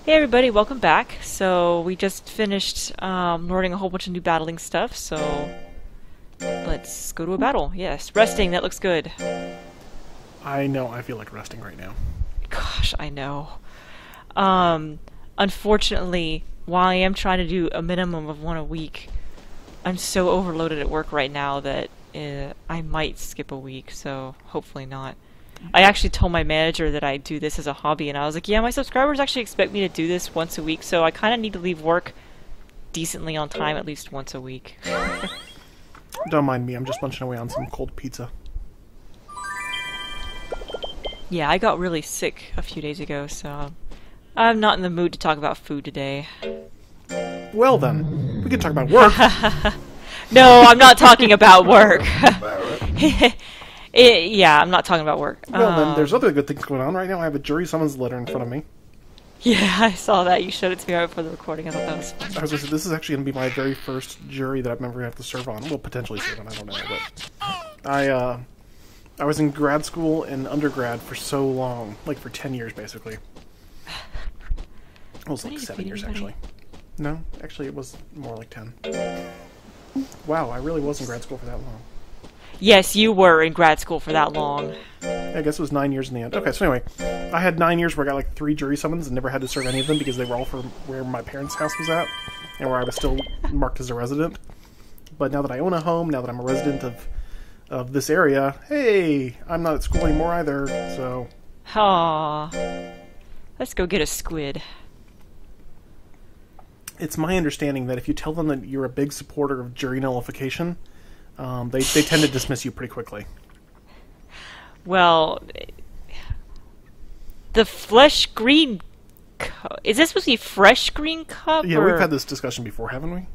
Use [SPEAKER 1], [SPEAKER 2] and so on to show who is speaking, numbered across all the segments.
[SPEAKER 1] Hey everybody, welcome back. So we just finished learning a whole bunch of new battling stuff, so let's go to a battle. Yes, resting, that looks good.
[SPEAKER 2] I know, I feel like resting right now.
[SPEAKER 1] Gosh, I know. Unfortunately, while I am trying to do a minimum of one a week, I'm so overloaded at work right now that I might skip a week, so hopefully not. I actually told my manager that I do this as a hobby, and I was like, yeah, my subscribers actually expect me to do this once a week, so I kind of need to leave work decently on time at least once a week.
[SPEAKER 2] Don't mind me, I'm just munching away on some cold pizza.
[SPEAKER 1] Yeah, I got really sick a few days ago, so I'm not in the mood to talk about food today.
[SPEAKER 2] Well then, we can talk about work.
[SPEAKER 1] No, I'm not talking about work. Yeah, I'm not talking about work.
[SPEAKER 2] Well then, there's other good things going on right now. I have a jury summons letter in front of me.
[SPEAKER 1] Yeah, I saw that. You showed it to me right before the recording. I thought that was fun.
[SPEAKER 2] I was gonna say, this is actually gonna be my very first jury that I'm ever gonna have to serve on. Well, potentially serve on, I don't know, but... I was in grad school and undergrad for so long. Like, for 10 years, basically. It was like 7 years, actually. No, actually, it was more like 10. Wow, I really was in grad school for that long.
[SPEAKER 1] Yes, you were in grad school for that long.
[SPEAKER 2] I guess it was 9 years in the end. Okay, so anyway, I had 9 years where I got like 3 jury summons and never had to serve any of them because they were all for where my parents' house was at and where I was still marked as a resident. But now that I own a home, now that I'm a resident of this area, hey, I'm not at school anymore either, so...
[SPEAKER 1] Aww. Let's go get a squid.
[SPEAKER 2] It's my understanding that if you tell them that you're a big supporter of jury nullification, they tend to dismiss you pretty quickly.
[SPEAKER 1] Well, the flesh green cup. Is this supposed to be fresh green cup?
[SPEAKER 2] Yeah,
[SPEAKER 1] or...
[SPEAKER 2] we've had this discussion before, haven't we?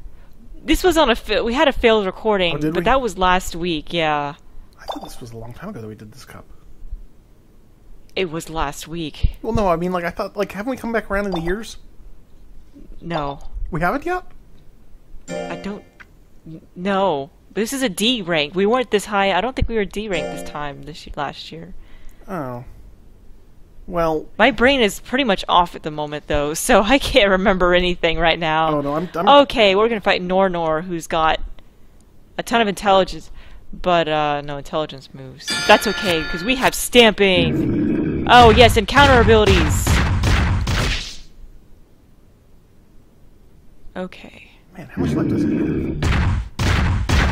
[SPEAKER 1] This was on we had a failed recording,
[SPEAKER 2] Oh, did
[SPEAKER 1] but
[SPEAKER 2] we?
[SPEAKER 1] that was last week, yeah.
[SPEAKER 2] I thought this was a long time ago that we did this cup.
[SPEAKER 1] It was last week.
[SPEAKER 2] Well, no, I mean, like, I thought, like, haven't we come back around in the years?
[SPEAKER 1] No.
[SPEAKER 2] We haven't yet?
[SPEAKER 1] I don't... No. This is a D rank. We weren't this high. I don't think we were D rank this time, last year.
[SPEAKER 2] Oh. Well...
[SPEAKER 1] My brain is pretty much off at the moment, though, so I can't remember anything right now.
[SPEAKER 2] Oh, no, I'm...
[SPEAKER 1] Okay, we're gonna fight Nor, who's got a ton of intelligence, but, no intelligence moves. That's okay, because we have stamping! Oh, yes, and counter abilities! Okay.
[SPEAKER 2] Man, how much life does he have?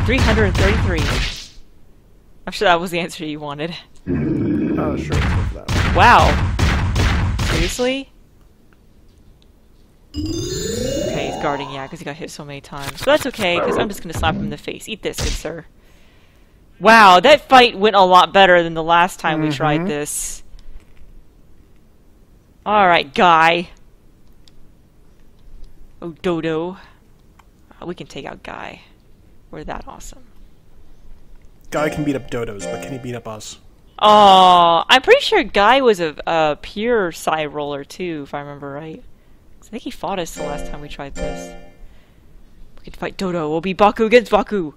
[SPEAKER 1] 333. I'm sure that was the answer you wanted.
[SPEAKER 2] Oh, sure, let's go for that.
[SPEAKER 1] Wow. Seriously? Okay, he's guarding, yeah, because he got hit so many times. But that's okay, because I'm just going to slap him in the face. Eat this, good sir. Wow, that fight went a lot better than the last time we tried this. Alright, Guy. Oh, Dodo. We can take out Guy. We're that awesome.
[SPEAKER 2] Guy can beat up dodos, but can he beat up us?
[SPEAKER 1] Oh, I'm pretty sure Guy was a pure Psy roller too, if I remember right. I think he fought us the last time we tried this. We can fight Dodo. We'll be Baku against Baku.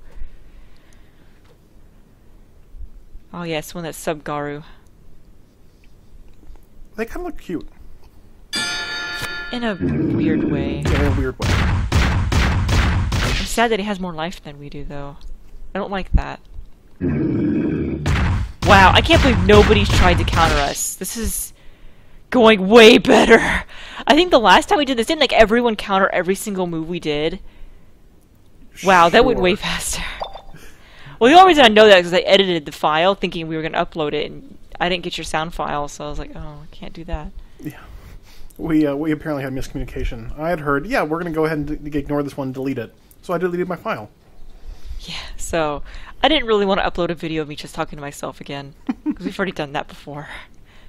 [SPEAKER 1] Oh yes, one that's sub Garu.
[SPEAKER 2] They kind of look cute.
[SPEAKER 1] In a weird way.
[SPEAKER 2] Yeah, in a weird way.
[SPEAKER 1] I'm sad that he has more life than we do, though. I don't like that. Wow, I can't believe nobody's tried to counter us. This is going way better. I think the last time we did this, didn't like everyone counter every single move we did? Wow, that went way faster. Well, the only reason I know that is because I edited the file thinking we were going to upload it, and I didn't get your sound file, so I was like, oh, I can't do that.
[SPEAKER 2] Yeah. We apparently had miscommunication. I had heard, yeah, we're going to go ahead and ignore this one and delete it. So I deleted my file.
[SPEAKER 1] Yeah, so I didn't really want to upload a video of me just talking to myself again. Because we've already done that before.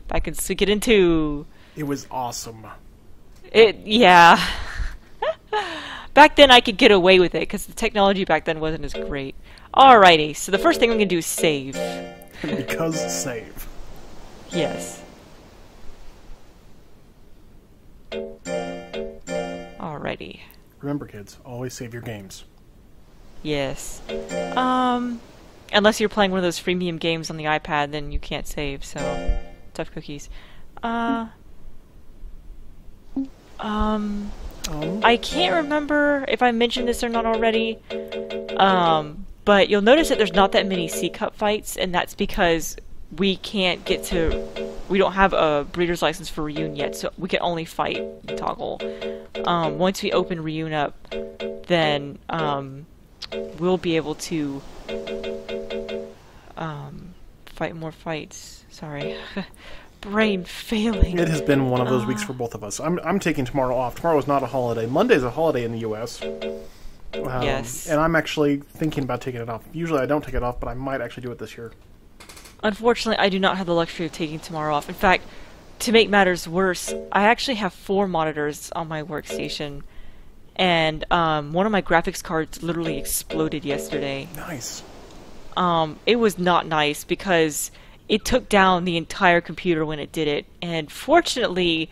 [SPEAKER 1] Back in Suikoden 2.
[SPEAKER 2] It was awesome.
[SPEAKER 1] Yeah. Back then I could get away with it, because the technology back then wasn't as great. Alrighty, so the first thing I'm going to do is save.
[SPEAKER 2] Because save.
[SPEAKER 1] Yes. Alrighty.
[SPEAKER 2] Remember, kids, always save your games.
[SPEAKER 1] Yes. Unless you're playing one of those freemium games on the iPad, then you can't save, so... Tough cookies. I can't remember if I mentioned this or not already. But you'll notice that there's not that many C-Cup fights, and that's because we can't get to... We don't have a breeder's license for Ryun yet, so we can only fight Toggle. Once we open Ryun up, then we'll be able to fight more fights. Sorry. Brain failing.
[SPEAKER 2] It has been one of those weeks for both of us. I'm taking tomorrow off. Tomorrow is not a holiday. Monday's a holiday in the U.S.
[SPEAKER 1] Yes.
[SPEAKER 2] And I'm actually thinking about taking it off. Usually I don't take it off, but I might actually do it this year.
[SPEAKER 1] Unfortunately, I do not have the luxury of taking tomorrow off. In fact, to make matters worse, I actually have 4 monitors on my workstation, and one of my graphics cards literally exploded yesterday.
[SPEAKER 2] Nice.
[SPEAKER 1] It was not nice because it took down the entire computer when it did it, and fortunately,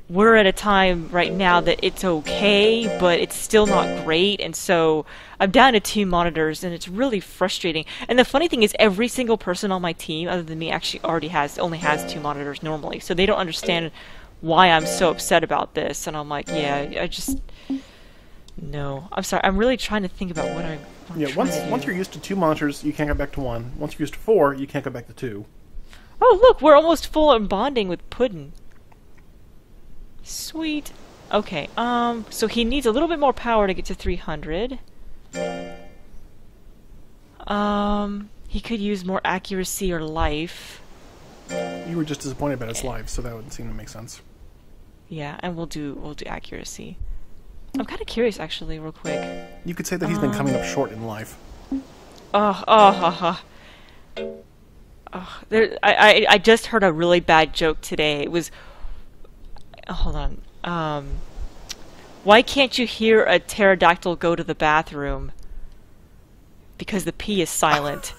[SPEAKER 1] we're at a time right now that it's okay, but it's still not great, and so I'm down to 2 monitors, and it's really frustrating. And the funny thing is, every single person on my team, other than me, actually only has 2 monitors normally, so they don't understand why I'm so upset about this. And I'm like, yeah, no. I'm sorry. I'm really trying to think about what I'm
[SPEAKER 2] Yeah, once you're used to 2 monitors, you can't go back to 1. Once you're used to 4, you can't go back to 2.
[SPEAKER 1] Oh, look, we're almost full on bonding with Puddin'. Sweet. Okay, so he needs a little bit more power to get to 300. He could use more accuracy or life.
[SPEAKER 2] You were just disappointed about his life, so that would seem to make sense.
[SPEAKER 1] Yeah, and we'll do accuracy. I'm kind of curious, actually, real quick.
[SPEAKER 2] You could say that he's been coming up short in life.
[SPEAKER 1] I just heard a really bad joke today. It was... hold on. Why can't you hear a pterodactyl go to the bathroom? Because the P is silent.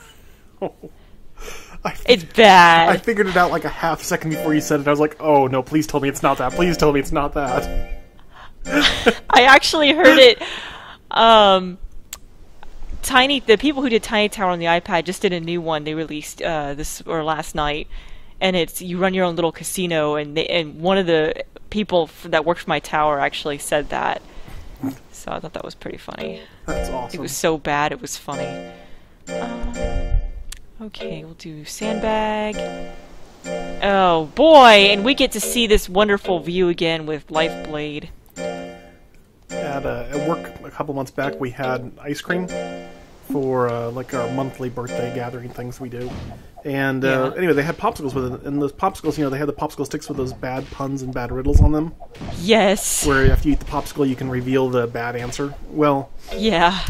[SPEAKER 1] It's bad.
[SPEAKER 2] I figured it out like a half second before you said it. I was like, oh no, please tell me it's not that. Please tell me it's not that.
[SPEAKER 1] I actually heard it. The people who did Tiny Tower on the iPad just did a new one they released last night, and it's you run your own little casino, and one of the people that worked for my tower actually said that. So I thought that was pretty funny.
[SPEAKER 2] That's awesome.
[SPEAKER 1] It was so bad it was funny. Okay, we'll do sandbag. Oh boy, and we get to see this wonderful view again with Lifeblade.
[SPEAKER 2] At work a couple months back, we had ice cream for like our monthly birthday gathering things we do. And anyway, they had popsicles with it, and those popsicles, they had the popsicle sticks with those bad puns and bad riddles on them.
[SPEAKER 1] Yes.
[SPEAKER 2] Where after you eat the popsicle, you can reveal the bad answer. Well,
[SPEAKER 1] yeah.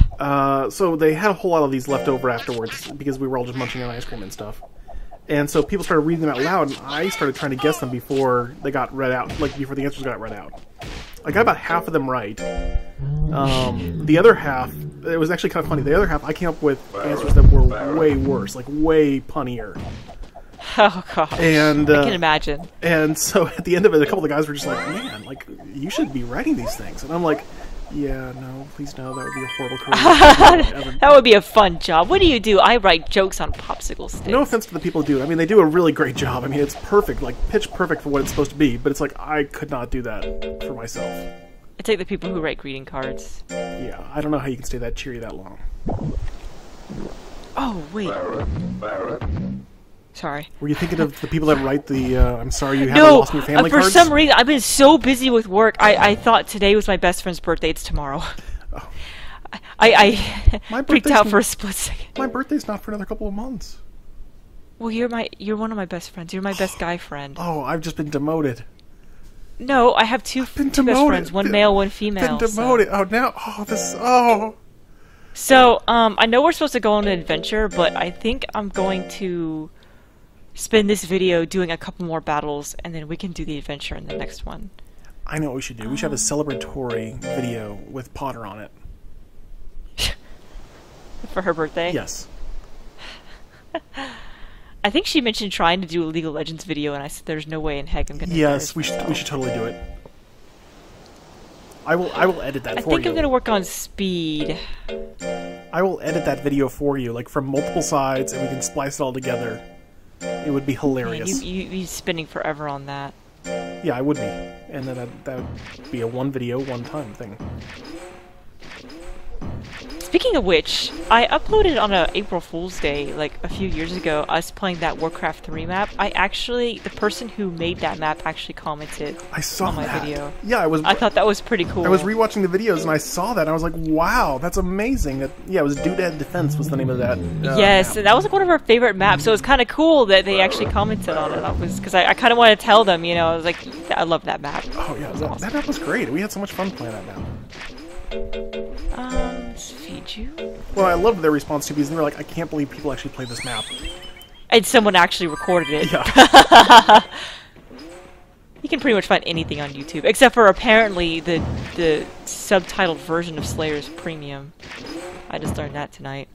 [SPEAKER 2] So they had a whole lot of these left over afterwards because we were all just munching on ice cream and stuff. And so people started reading them out loud, and I started trying to guess them before they got read out, like before the answers got read out. I got about half of them right. The other half, it was actually kind of funny. The other half, I came up with answers that were way worse, like way punnier.
[SPEAKER 1] Oh gosh,
[SPEAKER 2] and
[SPEAKER 1] I can imagine.
[SPEAKER 2] And so at the end of it, a couple of the guys were just like, "Man, like you should be writing these things." And I'm like, "Yeah, no, please no, that would be a horrible career."
[SPEAKER 1] That would be a fun job. What do you do? I write jokes on popsicle sticks.
[SPEAKER 2] No offense to the people who do it. I mean, they do a really great job. I mean, it's perfect, like pitch perfect for what it's supposed to be. But it's like I could not do that for myself.
[SPEAKER 1] It's like the people who write greeting cards.
[SPEAKER 2] Yeah, I don't know how you can stay that cheery that long.
[SPEAKER 1] Oh wait. Sorry.
[SPEAKER 2] Were you thinking of the people that write the "I'm sorry you haven't lost your family"
[SPEAKER 1] for
[SPEAKER 2] cards?
[SPEAKER 1] some reason I've been so busy with work. I thought today was my best friend's birthday. It's tomorrow.
[SPEAKER 2] Oh.
[SPEAKER 1] I freaked out for a split second.
[SPEAKER 2] My birthday's not for another couple of months.
[SPEAKER 1] Well, you're one of my best friends. You're my best guy friend.
[SPEAKER 2] Oh, I've just been demoted.
[SPEAKER 1] No, I have two best friends. One male, one female.
[SPEAKER 2] Been demoted. So. Oh, now. Oh, this. Oh.
[SPEAKER 1] So, I know we're supposed to go on an adventure, but I think I'm going to spend this video doing a couple more battles, and then we can do the adventure in the next one.
[SPEAKER 2] I know what we should do. We should have a celebratory video with Potter on it.
[SPEAKER 1] For her birthday?
[SPEAKER 2] Yes.
[SPEAKER 1] I think she mentioned trying to do a League of Legends video, and I said there's no way in heck I'm going to do it.
[SPEAKER 2] Yes, we should totally do it. I will edit that for you.
[SPEAKER 1] I think I'm going to work on speed.
[SPEAKER 2] I will edit that video for you, like from multiple sides, and we can splice it all together. It would be hilarious.
[SPEAKER 1] Man, you'd be spending forever on that.
[SPEAKER 2] Yeah, I would be. and then that would be a one video, one time thing.
[SPEAKER 1] Speaking of which, I uploaded on a April Fool's Day, like a few years ago, us playing that Warcraft 3 map. The person who made that map actually commented
[SPEAKER 2] I saw
[SPEAKER 1] on my
[SPEAKER 2] that.
[SPEAKER 1] video.
[SPEAKER 2] Yeah,
[SPEAKER 1] I thought that was pretty cool.
[SPEAKER 2] I was rewatching the videos and I saw that and I was like, wow, that's amazing. Yeah, it was Doodad Defense was the name of that.
[SPEAKER 1] Yes,
[SPEAKER 2] map.
[SPEAKER 1] and that was like one of our favorite maps, so it was kind of cool that they actually commented on it. Because I kind of wanted to tell them, you know, I was like, I love that map.
[SPEAKER 2] Oh yeah, that map was great. We had so much fun playing that map.
[SPEAKER 1] Let's feed you.
[SPEAKER 2] Well, I loved their response to because they were like, I can't believe people actually play this map.
[SPEAKER 1] And someone actually recorded it.
[SPEAKER 2] Yeah.
[SPEAKER 1] You can pretty much find anything on YouTube, except for apparently the subtitled version of Slayer's Premium. I just learned that tonight.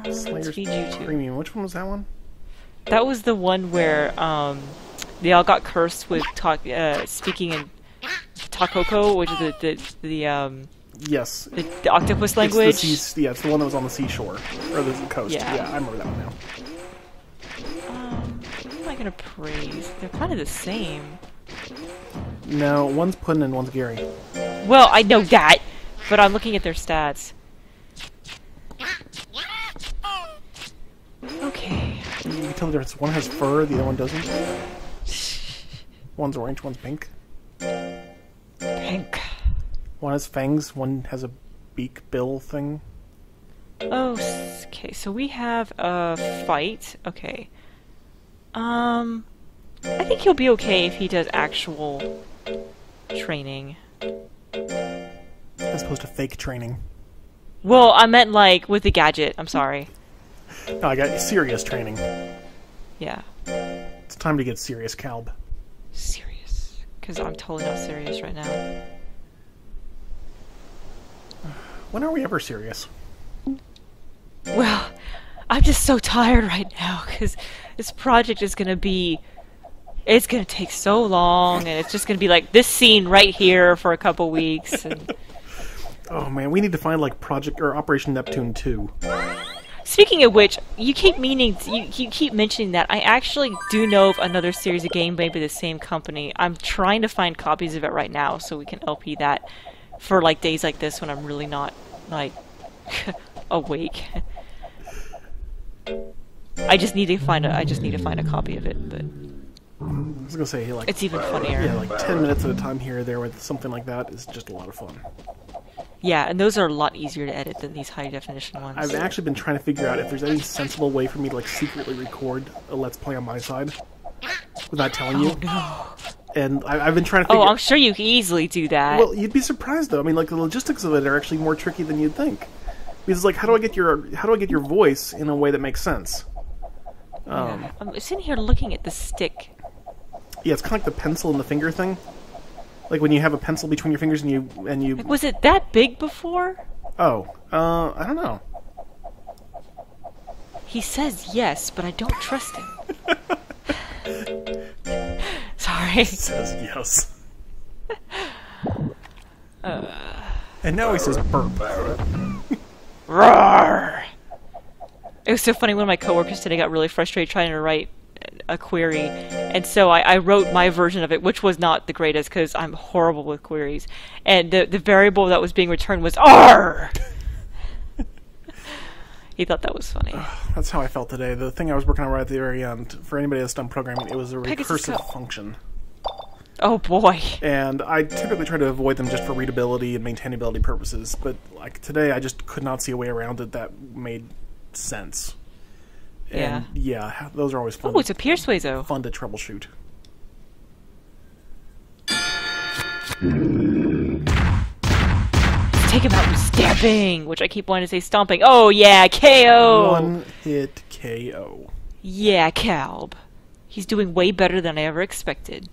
[SPEAKER 1] Let's feed you too.
[SPEAKER 2] Premium. Which one was that one?
[SPEAKER 1] That was the one where they all got cursed with speaking in Takoko, which is
[SPEAKER 2] Yes.
[SPEAKER 1] the octopus language.
[SPEAKER 2] It's the one that was on the seashore or the coast.
[SPEAKER 1] Yeah.
[SPEAKER 2] Yeah, I remember that one now.
[SPEAKER 1] What am I gonna praise? They're kind of the same.
[SPEAKER 2] No, one's Puddin' and one's Gary.
[SPEAKER 1] Well, I know that, but I'm looking at their stats. Okay.
[SPEAKER 2] You can tell the difference. One has fur, the other one doesn't. One's orange, one's pink.
[SPEAKER 1] Pink.
[SPEAKER 2] One has fangs, one has a beak bill thing.
[SPEAKER 1] Oh, okay. So we have a fight. Okay. I think he'll be okay if he does actual training.
[SPEAKER 2] As opposed to fake training.
[SPEAKER 1] Well, I meant like with the gadget. I'm sorry.
[SPEAKER 2] No, I got serious training.
[SPEAKER 1] Yeah.
[SPEAKER 2] It's time to get serious, Calb.
[SPEAKER 1] Serious. Because I'm totally not serious right now.
[SPEAKER 2] When are we ever serious?
[SPEAKER 1] Well, I'm just so tired right now because this project is going to be... It's going to take so long, and it's just going to be like this scene right here for a couple weeks. And...
[SPEAKER 2] Oh man, we need to find like Project or Operation Neptune 2.
[SPEAKER 1] Speaking of which, you keep mentioning that. I actually do know of another series of game made by the same company. I'm trying to find copies of it right now so we can LP that for like days like this when I'm really not like awake. I just need to find a copy of it, but
[SPEAKER 2] I was gonna say like
[SPEAKER 1] it's even funnier.
[SPEAKER 2] Yeah, like 10 minutes at a time here or there with something like that is just a lot of fun.
[SPEAKER 1] Yeah, and those are a lot easier to edit than these high definition ones.
[SPEAKER 2] I've actually been trying to figure out if there's any sensible way for me to like secretly record a Let's Play on my side without telling you.
[SPEAKER 1] Oh no.
[SPEAKER 2] And I've been trying to figure...
[SPEAKER 1] Oh, I'm sure you can easily do that.
[SPEAKER 2] Well, you'd be surprised though. I mean, like the logistics of it are actually more tricky than you'd think. Because it's like, how do I get your voice in a way that makes sense?
[SPEAKER 1] Yeah. I'm sitting here looking at the stick.
[SPEAKER 2] Yeah, it's kind of like the pencil and the finger thing. Like when you have a pencil between your fingers and you.
[SPEAKER 1] Like, was it that big before?
[SPEAKER 2] Oh, I don't know.
[SPEAKER 1] He says yes, but I don't trust him. Sorry.
[SPEAKER 2] He says yes. And now he says burp.
[SPEAKER 1] Roar! It was so funny. One of my coworkers today got really frustrated trying to write a query, and so I wrote my version of it, which was not the greatest because I'm horrible with queries. And the variable that was being returned was R. He thought that was funny.
[SPEAKER 2] That's how I felt today. The thing I was working on right at the very end, for anybody that's done programming, it was a
[SPEAKER 1] Pegasus
[SPEAKER 2] recursive
[SPEAKER 1] Go.
[SPEAKER 2] function.
[SPEAKER 1] Oh boy.
[SPEAKER 2] And I typically try to avoid them just for readability and maintainability purposes, but like today I just could not see a way around it that made sense. And yeah, those are always fun.
[SPEAKER 1] Oh, it's a Piercewazo.
[SPEAKER 2] Fun to troubleshoot.
[SPEAKER 1] Take him out with stamping, which I keep wanting to say stomping. Oh yeah, KO.
[SPEAKER 2] One hit KO.
[SPEAKER 1] Yeah, Calb. He's doing way better than I ever expected.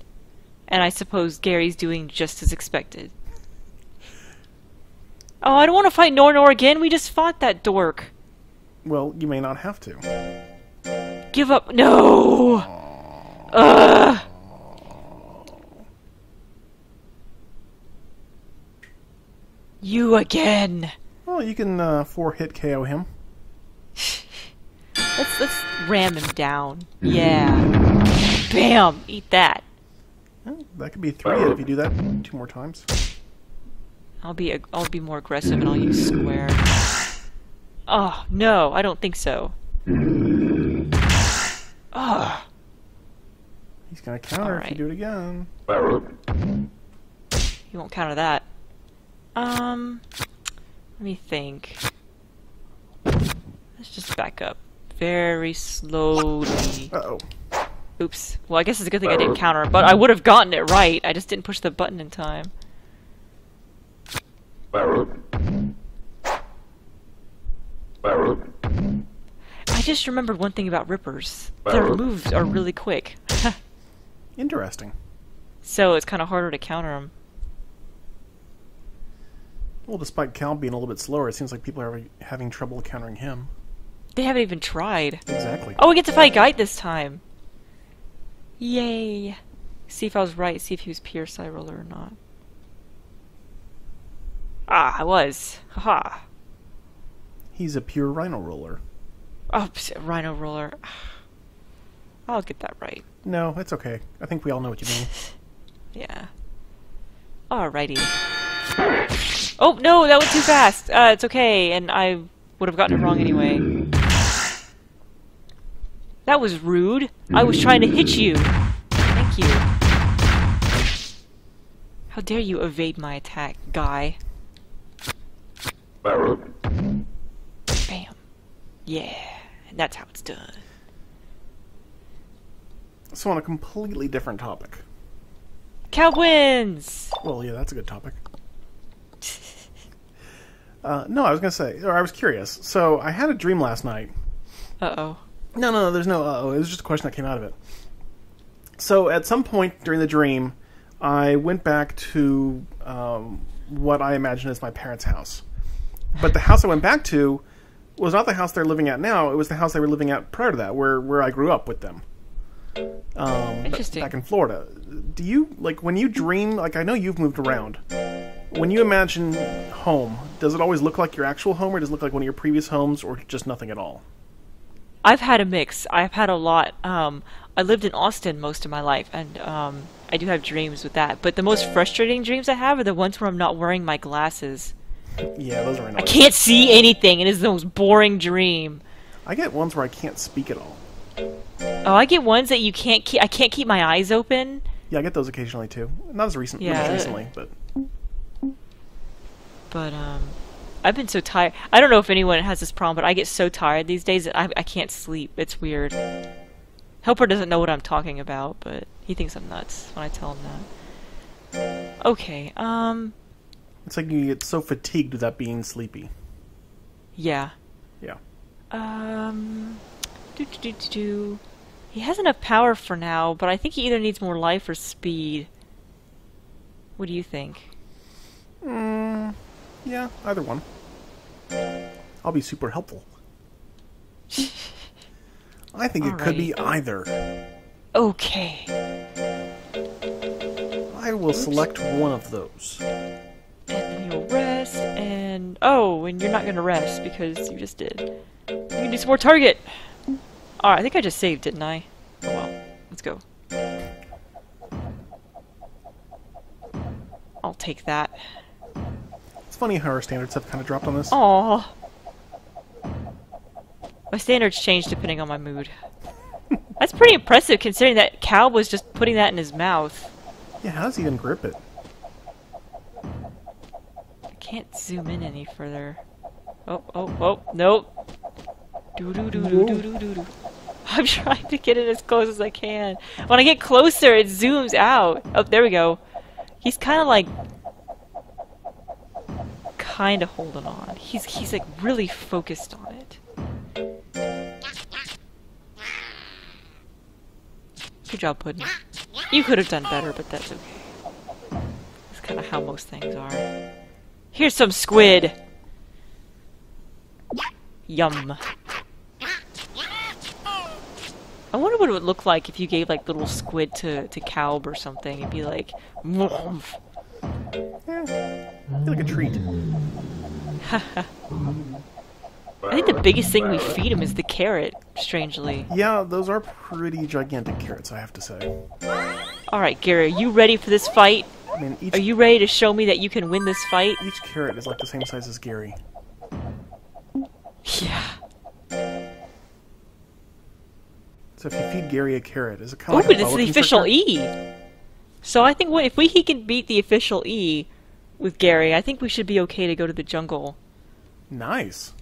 [SPEAKER 1] And I suppose Gary's doing just as expected. Oh, I don't want to fight Nor again. We just fought that dork.
[SPEAKER 2] Well, you may not have to.
[SPEAKER 1] Give up. No! Ugh! You again.
[SPEAKER 2] Well, you can 4-hit KO him.
[SPEAKER 1] Let's ram him down. Yeah. Bam! Eat that.
[SPEAKER 2] Well, That could be 3 if you do that 2 more times.
[SPEAKER 1] I'll be more aggressive and I'll use square. Oh, no, I don't think so. Oh.
[SPEAKER 2] He's gonna counter if you do it again.
[SPEAKER 1] He won't counter that. Let me think. Let's just back up very slowly.
[SPEAKER 2] Uh-oh.
[SPEAKER 1] Oops. Well, I guess it's a good thing I didn't counter, but I would have gotten it right. I just didn't push the button in time. I just remembered one thing about Rippers. Their moves are really quick.
[SPEAKER 2] Interesting.
[SPEAKER 1] So it's kind of harder to counter them.
[SPEAKER 2] Well, despite Cal being a little bit slower, it seems like people are having trouble countering him.
[SPEAKER 1] They haven't even tried.
[SPEAKER 2] Exactly.
[SPEAKER 1] Oh, we get to fight Guide this time. Yay. See if I was right. See if he was pure side roller or not. Ah, I was. Haha.
[SPEAKER 2] He's a pure Rhino roller.
[SPEAKER 1] Oh, Rhino roller. I'll get that right.
[SPEAKER 2] No, it's okay. I think we all know what you mean.
[SPEAKER 1] Yeah. Alrighty. Oh, no, that went too fast. It's okay, and I would have gotten it wrong anyway. That was rude. I was trying to hit you. Thank you. How dare you evade my attack, guy. Bam. Yeah, and that's how it's done.
[SPEAKER 2] So on a completely different topic.
[SPEAKER 1] Cal wins!
[SPEAKER 2] Well, yeah, that's a good topic. No, I was going to say, or I was curious. So I had a dream last night.
[SPEAKER 1] Uh-oh.
[SPEAKER 2] No, there's no uh-oh. It was just a question that came out of it. So at some point during the dream, I went back to what I imagine is my parents' house. But the house I went back to was not the house they're living at now. It was the house they were living at prior to that, where I grew up with them.
[SPEAKER 1] Interesting.
[SPEAKER 2] Back in Florida. Do you, like, when you dream, like, I know you've moved around. When you imagine home, does it always look like your actual home, or does it look like one of your previous homes, or just nothing at all?
[SPEAKER 1] I've had a mix. I've had a lot. I lived in Austin most of my life, and I do have dreams with that. But the most frustrating dreams I have are the ones where I'm not wearing my glasses.
[SPEAKER 2] Yeah, those are annoying.
[SPEAKER 1] I can't see anything. It is the most boring dream.
[SPEAKER 2] I get ones where I can't speak at all.
[SPEAKER 1] Oh, I get ones that you can't keep. I can't keep my eyes open.
[SPEAKER 2] Yeah, I get those occasionally too. Not as recent, not as recently, but.
[SPEAKER 1] But I've been so tired. I don't know if anyone has this problem, but I get so tired these days that I can't sleep. It's weird. Helper doesn't know what I'm talking about, but he thinks I'm nuts when I tell him that. Okay.
[SPEAKER 2] It's like you get so fatigued without being sleepy.
[SPEAKER 1] Yeah.
[SPEAKER 2] Yeah.
[SPEAKER 1] He has enough power for now, but I think he either needs more life or speed. What do you think?
[SPEAKER 2] Yeah, either one. I'll be super helpful. I think it could be either.
[SPEAKER 1] Okay.
[SPEAKER 2] I will select one of those.
[SPEAKER 1] And then you'll rest, and... Oh, and you're not gonna rest, because you just did. You can do some more target! Alright, I think I just saved, didn't I? Oh well. Let's go. I'll take that.
[SPEAKER 2] It's funny how our standards have kind of dropped on this.
[SPEAKER 1] Aww. My standards change depending on my mood. That's pretty impressive considering that Cal was just putting that in his mouth.
[SPEAKER 2] Yeah, how does he even grip it?
[SPEAKER 1] I can't zoom in any further. Oh, nope. Do. I'm trying to get it as close as I can. When I get closer, it zooms out. Oh, there we go. He's kind of like... kind of holding on. He's like really focused on it. Good job, Puddin'. You could have done better, but that's okay. That's kind of how most things are. Here's some squid! Yum. I wonder what it would look like if you gave like little squid to Calb or something. It'd be like...
[SPEAKER 2] Yeah, like a treat.
[SPEAKER 1] I think the biggest thing we feed him is the carrot, strangely.
[SPEAKER 2] Yeah, those are pretty gigantic carrots, I have to say.
[SPEAKER 1] Alright, Gary, are you ready for this fight?
[SPEAKER 2] I mean,
[SPEAKER 1] Are you ready to show me that you can win this fight?
[SPEAKER 2] each carrot is like the same size as Gary.
[SPEAKER 1] Yeah.
[SPEAKER 2] So if you feed Gary a carrot, is it kind
[SPEAKER 1] Oh,
[SPEAKER 2] of like a
[SPEAKER 1] it's
[SPEAKER 2] boa
[SPEAKER 1] the official
[SPEAKER 2] constrictor?
[SPEAKER 1] E! So I think if he can beat the official E with Gary, I think we should be okay to go to the jungle.
[SPEAKER 2] Nice.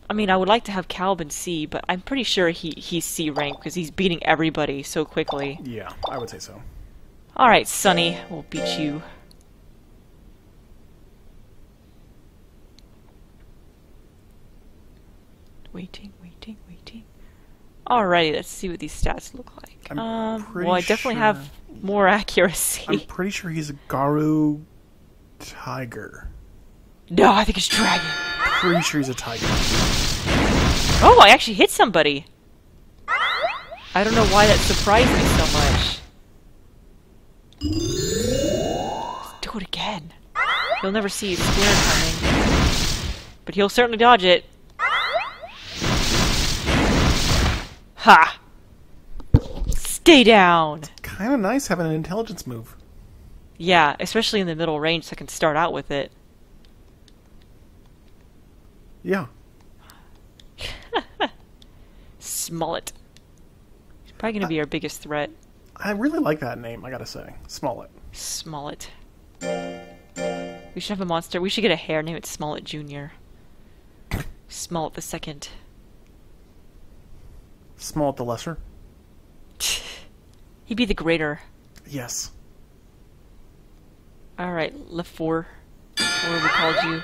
[SPEAKER 1] I mean, I would like to have Calvin C, but I'm pretty sure he's C rank because he's beating everybody so quickly.
[SPEAKER 2] Yeah, I would say so.
[SPEAKER 1] Alright, Sonny, we'll beat you. Waiting. Alrighty, let's see what these stats look like.
[SPEAKER 2] I'm pretty
[SPEAKER 1] well, I definitely
[SPEAKER 2] sure-
[SPEAKER 1] have more accuracy.
[SPEAKER 2] I'm pretty sure he's a Garu tiger.
[SPEAKER 1] No, I think it's dragon.
[SPEAKER 2] Pretty sure he's a tiger.
[SPEAKER 1] Oh, I actually hit somebody. I don't know why that surprised me so much. Let's do it again. He'll never see his square coming. But he'll certainly dodge it. Ha! Stay down!
[SPEAKER 2] Kind of nice having an intelligence move.
[SPEAKER 1] Yeah, especially in the middle range so I can start out with it.
[SPEAKER 2] Yeah.
[SPEAKER 1] Smollett. He's probably going to be our biggest threat.
[SPEAKER 2] I really like that name, I gotta say. Smollett.
[SPEAKER 1] Smollett. We should have a monster. We should get a hare, name it Smollett Jr. Smollett the Second.
[SPEAKER 2] Smollett the Lesser?
[SPEAKER 1] He'd be the greater.
[SPEAKER 2] Yes.
[SPEAKER 1] Alright, LeFour. What we called you?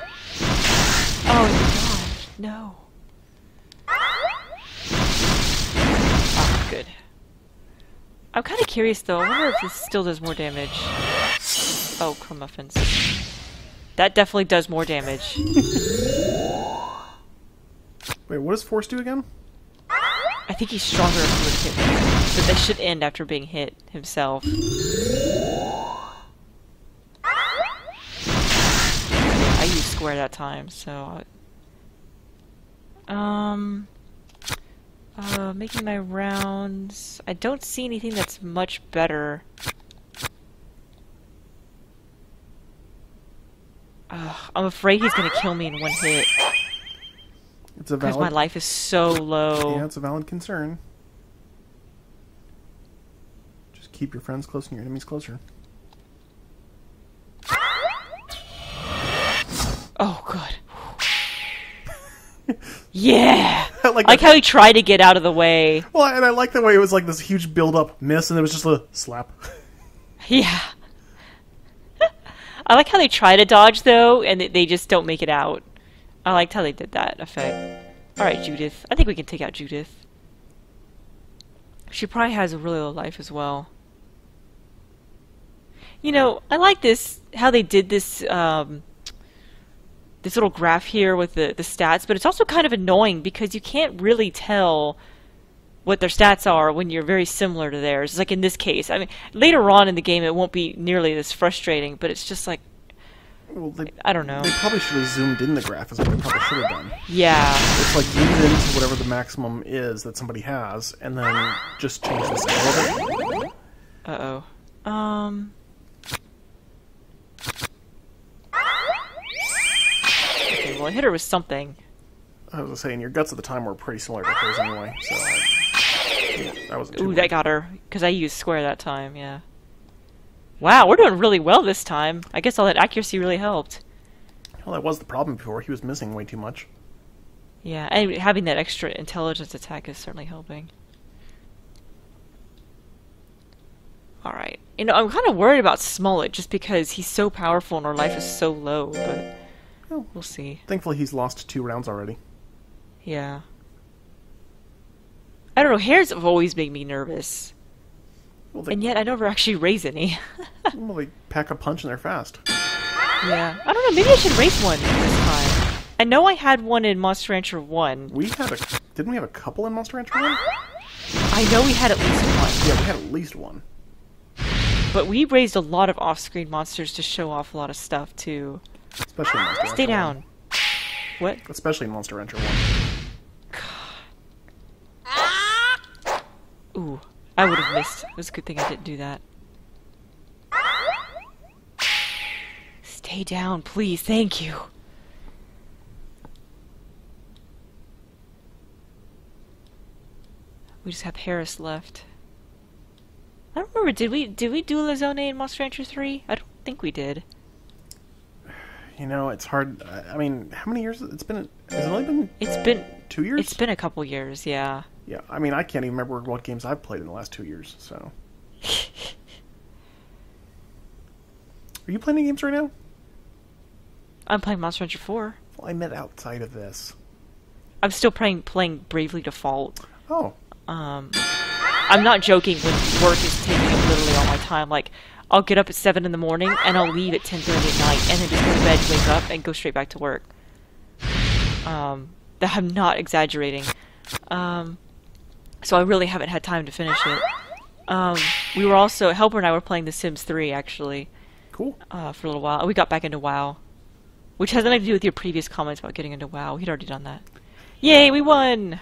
[SPEAKER 1] Oh, you dodged. No. Ah, good. I'm kind of curious though. I wonder if this still does more damage. Oh, Crummuffin's. That definitely does more damage.
[SPEAKER 2] Wait, what does Force do again?
[SPEAKER 1] I think he's stronger if he would hit me. But that should end after being hit himself. Yeah, I used square that time, so... making my rounds... I don't see anything that's much better. I'm afraid he's gonna kill me in one hit.
[SPEAKER 2] It's a
[SPEAKER 1] Because
[SPEAKER 2] valid...
[SPEAKER 1] my life is so low.
[SPEAKER 2] Yeah, it's a valid concern. Just keep your friends close and your enemies closer.
[SPEAKER 1] Oh, good. Yeah!
[SPEAKER 2] I
[SPEAKER 1] like how he tried to get out of the way.
[SPEAKER 2] Well, and I like the way it was like this huge build-up miss, and it was just a slap.
[SPEAKER 1] Yeah. I like how they try to dodge, though, and they just don't make it out. I liked how they did that effect. Alright, Judith. I think we can take out Judith. She probably has a really low life as well. You know, I like this, how they did this, this little graph here with the stats, but it's also kind of annoying because you can't really tell what their stats are when you're very similar to theirs. Like in this case. I mean, later on in the game it won't be nearly this frustrating, but it's just like,
[SPEAKER 2] Well,
[SPEAKER 1] I don't know.
[SPEAKER 2] They probably should have zoomed in the graph, is what they probably should have done.
[SPEAKER 1] Yeah.
[SPEAKER 2] It's like zoomed into whatever the maximum is that somebody has, and then just change the scale of it.
[SPEAKER 1] Uh-oh. Okay, well I hit her with something.
[SPEAKER 2] I was saying, your guts at the time were pretty similar to hers anyway, so yeah, that wasn't too
[SPEAKER 1] Ooh,
[SPEAKER 2] bad.
[SPEAKER 1] that got her. Because I used square that time, yeah. Wow, we're doing really well this time. I guess all that accuracy really helped.
[SPEAKER 2] Well, that was the problem before. He was missing way too much.
[SPEAKER 1] Yeah, and having that extra intelligence attack is certainly helping. Alright. You know, I'm kind of worried about Smollett just because he's so powerful and our life is so low, but
[SPEAKER 2] Oh.
[SPEAKER 1] we'll see.
[SPEAKER 2] Thankfully, he's lost 2 rounds already.
[SPEAKER 1] Yeah. I don't know, hares have always made me nervous.
[SPEAKER 2] Well, they,
[SPEAKER 1] And yet I never actually raise any.
[SPEAKER 2] well, they pack a punch and they're fast.
[SPEAKER 1] Yeah. I don't know, maybe I should raise one this time. I know I had one in Monster Rancher 1.
[SPEAKER 2] We had a... Didn't we have a couple in Monster Rancher 1?
[SPEAKER 1] I know we had at least one.
[SPEAKER 2] Yeah, we had at least one.
[SPEAKER 1] But we raised a lot of off-screen monsters to show off a lot of stuff, too.
[SPEAKER 2] Especially in Monster Rancher
[SPEAKER 1] Stay down.
[SPEAKER 2] 1.
[SPEAKER 1] What?
[SPEAKER 2] Especially in Monster Rancher 1.
[SPEAKER 1] Ooh. I would have missed. It was a good thing I didn't do that. Stay down, please. Thank you. We just have Harris left. I don't remember. Did we do Lazone in Monster Rancher 3? I don't think we did.
[SPEAKER 2] You know, it's hard. I mean, how many years? It's been. Has it only been?
[SPEAKER 1] It's been
[SPEAKER 2] 2 years.
[SPEAKER 1] It's been a couple years, yeah.
[SPEAKER 2] Yeah, I mean, I can't even remember what games I've played in the last 2 years. So, are you playing any games right now?
[SPEAKER 1] I'm playing Monster Rancher 4.
[SPEAKER 2] Well, I meant outside of this.
[SPEAKER 1] I'm still playing Bravely Default.
[SPEAKER 2] Oh.
[SPEAKER 1] I'm not joking when work is taking up literally all my time. Like, I'll get up at 7 in the morning and I'll leave at 10:30 at night and then just go to bed, wake up, and go straight back to work. I'm not exaggerating. So I really haven't had time to finish it. We were also, Helper and I were playing The Sims 3, actually.
[SPEAKER 2] Cool.
[SPEAKER 1] For a little while. We got back into WoW. Which has nothing to do with your previous comments about getting into WoW. We'd already done that. Yay, we won!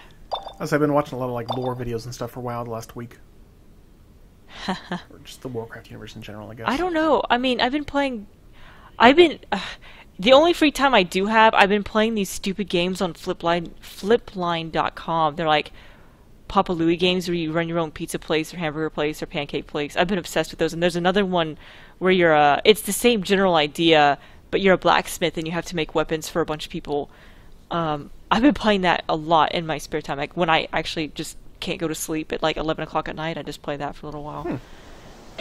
[SPEAKER 2] As I've been watching a lot of like lore videos and stuff for WoW the last week. Or just the Warcraft universe in general, I guess.
[SPEAKER 1] I don't know. I mean, the only free time I do have, I've been playing these stupid games on Flipline.com. They're like Papa Louie games where you run your own pizza place or hamburger place or pancake place. I've been obsessed with those. And there's another one where you're it's the same general idea, but you're a blacksmith and you have to make weapons for a bunch of people. I've been playing that a lot in my spare time. Like when I actually just can't go to sleep at like 11 o'clock at night, I just play that for a little while.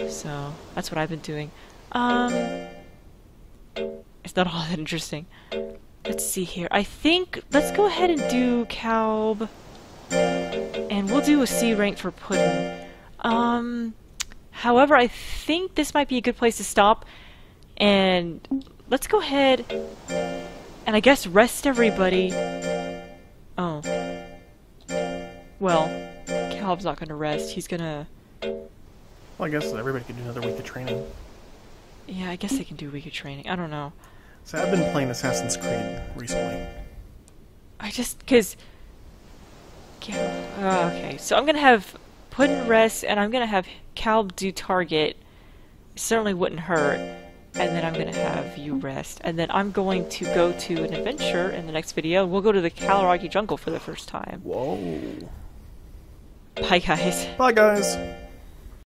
[SPEAKER 1] So that's what I've been doing. It's not all that interesting. Let's see here. I think let's go ahead and do Calb, and we'll do a C rank for Puddin'. However, I think this might be a good place to stop, and let's go ahead and I guess rest everybody. Oh. Well, Calb's not gonna rest. He's gonna...
[SPEAKER 2] Well, I guess everybody could do another week of training.
[SPEAKER 1] Yeah, I guess they can do a week of training. I don't know.
[SPEAKER 2] So I've been playing Assassin's Creed recently.
[SPEAKER 1] Because... okay, so I'm gonna have Puddin' rest, and I'm gonna have Calb do target. It certainly wouldn't hurt. And then I'm going to have you rest. And then I'm going to go to an adventure in the next video. We'll go to the Kaloragi jungle for the first time.
[SPEAKER 2] Whoa.
[SPEAKER 1] Bye, guys.
[SPEAKER 2] Bye, guys.